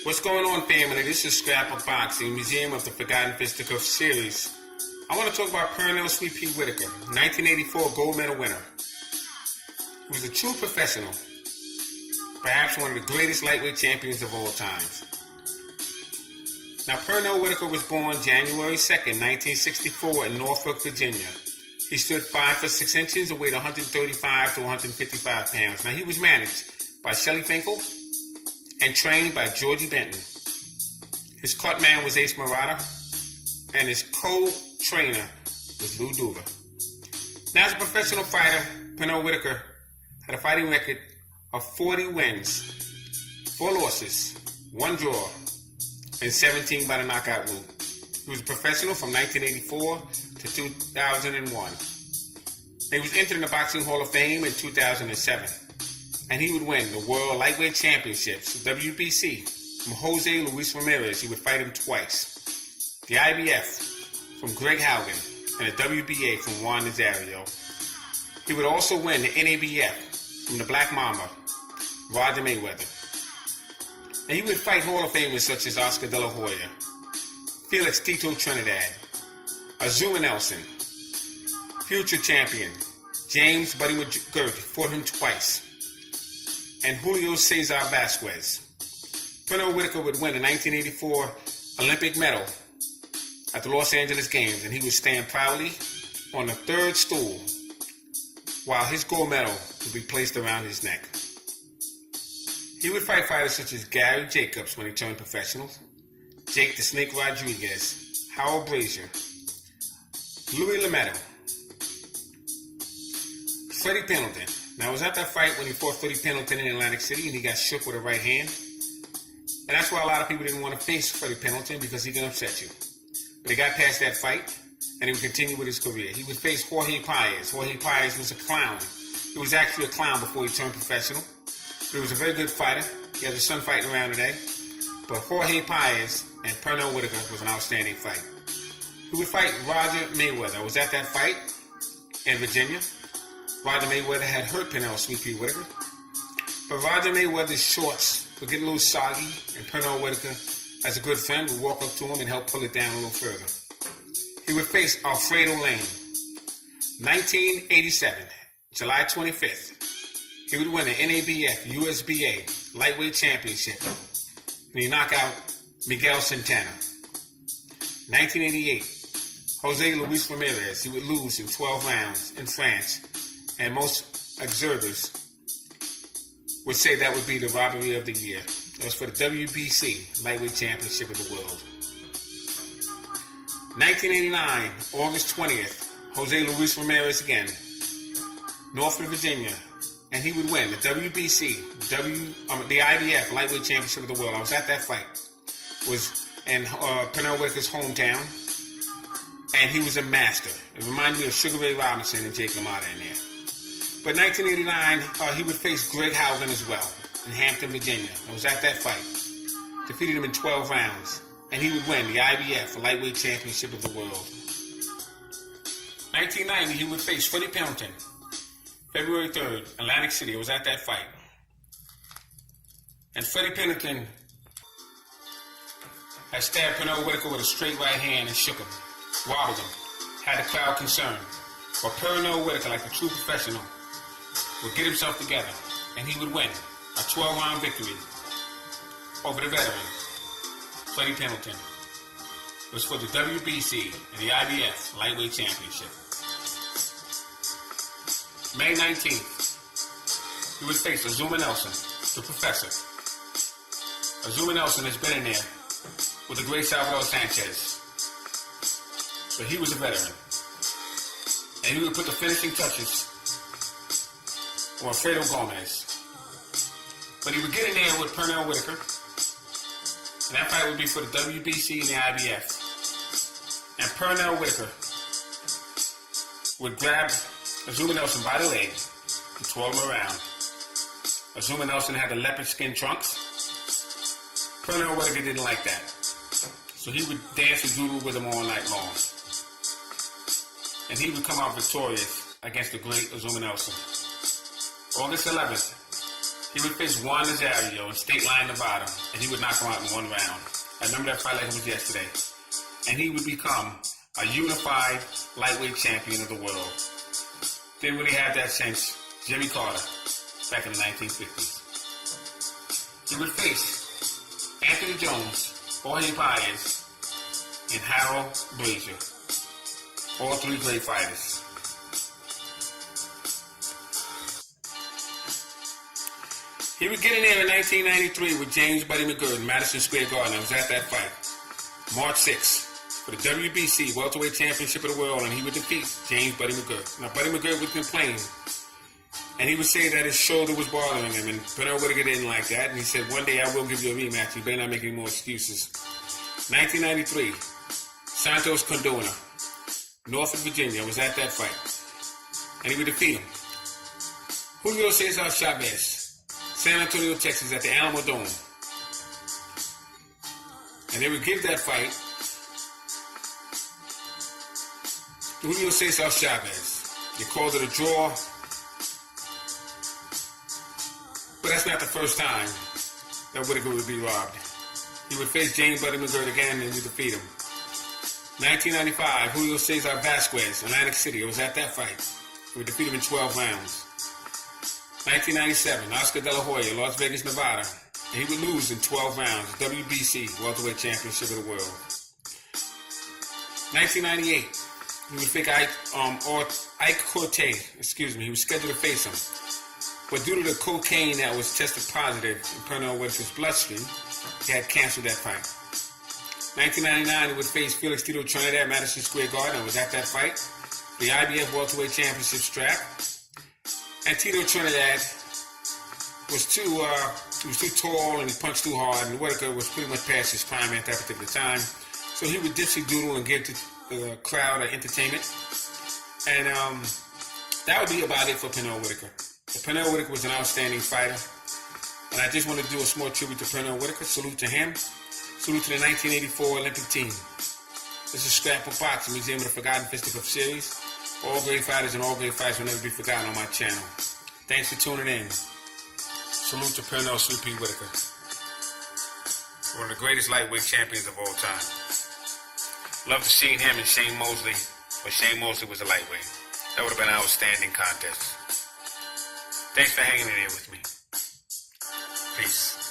What's going on, family? This is Scrapbook Boxing, Museum of the Forgotten Fisticuffs series. I want to talk about Pernell Sweet Pea Whitaker, 1984 gold medal winner. He was a true professional, perhaps one of the greatest lightweight champions of all times. Now, Pernell Whitaker was born January 2nd, 1964 in Norfolk, Virginia. He stood 5 foot 6 inches and weighed 135 to 155 pounds. Now, he was managed by Shelly Finkel and trained by Georgie Benton. His cut man was Ace Murata, and his co-trainer was Lou Duva. Now, as a professional fighter, Pernell Whitaker had a fighting record of 40 wins, 4 losses, 1 draw, and 17 by the knockout route. He was a professional from 1984 to 2001. He was entered in the Boxing Hall of Fame in 2007. And he would win the World Lightweight Championships, WBC, from Jose Luis Ramirez. He would fight him twice. The IBF from Greg Haugen, and the WBA from Juan Nazario. He would also win the NABF from the Black Mamba, Roger Mayweather. And he would fight Hall of Famers such as Oscar De La Hoya, Felix Tito Trinidad, Azuma Nelson, future champion James Buddy McGirt fought him twice, and Julio Cesar Vasquez. Pernell Whitaker would win the 1984 Olympic medal at the Los Angeles Games, and he would stand proudly on the third stool while his gold medal would be placed around his neck. He would fight fighters such as Gary Jacobs when he turned professional, Jake the Snake Rodriguez, Howard Brazier, Louis Lametta, Freddie Pendleton. Now, I was at that fight when he fought Freddie Pendleton in Atlantic City, and he got shook with a right hand. And that's why a lot of people didn't want to face Freddie Pendleton, because he can upset you. But he got past that fight, and he would continue with his career. He would face Jorge Paez. Jorge Paez was a clown. He was actually a clown before he turned professional. But he was a very good fighter. He has his son fighting around today. But Jorge Paez and Pernell Whitaker was an outstanding fight. He would fight Roger Mayweather. I was at that fight in Virginia. Roger Mayweather had hurt Pernell Sweet Pea Whitaker. But Roger Mayweather's shorts would get a little soggy, and Pernell Whitaker, as a good friend, would walk up to him and help pull it down a little further. He would face Alfredo Lane. 1987, July 25th. He would win the NABF USBA Lightweight Championship, and he knocked out Miguel Santana. 1988, Jose Luis Ramirez. He would lose in 12 rounds in France, and most observers would say that would be the robbery of the year. It was for the WBC Lightweight Championship of the world. 1989, August 20th, Jose Luis Ramirez again, Norfolk, Virginia, and he would win the WBC, the IBF Lightweight Championship of the world. I was at that fight. It was in Pernell Whitaker's hometown, and he was a master. It reminded me of Sugar Ray Robinson and Jake LaMotta in there. But 1989, he would face Greg Haugen as well in Hampton, Virginia. I was at that fight. Defeated him in 12 rounds. And he would win the IBF Lightweight Championship of the world. 1990, he would face Freddie Pendleton. February 3rd, Atlantic City. I was at that fight. And Freddie Pendleton had stabbed Pernell Whitaker with a straight right hand and shook him, wobbled him, had the crowd concerned. But Pernell Whitaker, like a true professional, would get himself together, and he would win a 12-round victory over the veteran, Freddie Pendleton. It was for the WBC and the IBF Lightweight Championship. May 19th, he would face Azuma Nelson, the professor. Azuma Nelson has been in there with the great Salvador Sanchez, but he was a veteran. And he would put the finishing touches on Alfredo Gomez. But he would get in there with Pernell Whitaker, and that fight would be for the WBC and the IBF. And Pernell Whitaker would grab Azuma Nelson by the leg and twirl him around. Azuma Nelson had the leopard skin trunks. Pernell Whitaker didn't like that, so he would dance and doodle with him all night long. And he would come out victorious against the great Azuma Nelson. August 11th, He would face Juan Nazario in State Line, Nevada, and he would knock him out in one round. I remember that fight like it was yesterday. And he would become a unified lightweight champion of the world. Didn't really have that since Jimmy Carter back in the 1950s. He would face Anthony Jones, Jorge Paez, and Harold Brazier. All three great fighters. He would get in there in 1993 with James Buddy McGirt in Madison Square Garden. I was at that fight. March 6th for the WBC Welterweight Championship of the World, and he would defeat James Buddy McGirt. Now, Buddy McGirt would complain, and he would say that his shoulder was bothering him, and Pernell Whitaker didn't like that, and he said, one day I will give you a rematch. You better not make any more excuses. 1993, Santos Condona, Norfolk, Virginia. I was at that fight, and he would defeat him. Julio Cesar Chavez, San Antonio, Texas, at the Alamo Dome. And they would give that fight to Julio Cesar Chavez. They called it a draw. But that's not the first time that Whitaker would be robbed. He would face James Buddy McGirt again and would defeat him. 1995, Julio Cesar Vasquez, Atlantic City. I was at that fight. He would defeat him in 12 rounds. 1997, Oscar De La Hoya, Las Vegas, Nevada. And he would lose in 12 rounds, WBC Welterweight Championship of the World. 1998, he would face Ike Cortez, He was scheduled to face him. But due to the cocaine that was tested positive in Pernell Whitaker's bloodstream, he had canceled that fight. 1999, he would face Felix Tito Trinidad at Madison Square Garden. I was at that fight. The IBF Welterweight Championship strap. And Tito Trinidad was too tall and he punched too hard, and Whitaker was pretty much past his prime at that particular time. So he would dipsy doodle and give the crowd an entertainment. And that would be about it for Pernell Whitaker. Pernell Whitaker was an outstanding fighter. And I just want to do a small tribute to Pernell Whitaker. Salute to him. Salute to the 1984 Olympic team. This is Scrapbook Boxing, Museum of the Forgotten Fisticuffs series. All great fighters and all great fights will never be forgotten on my channel. Thanks for tuning in. Salute to Pernell Sweet Pea Whitaker, one of the greatest lightweight champions of all time. Love to see him and Shane Mosley, but Shane Mosley was a lightweight. That would have been an outstanding contest. Thanks for hanging in here with me. Peace.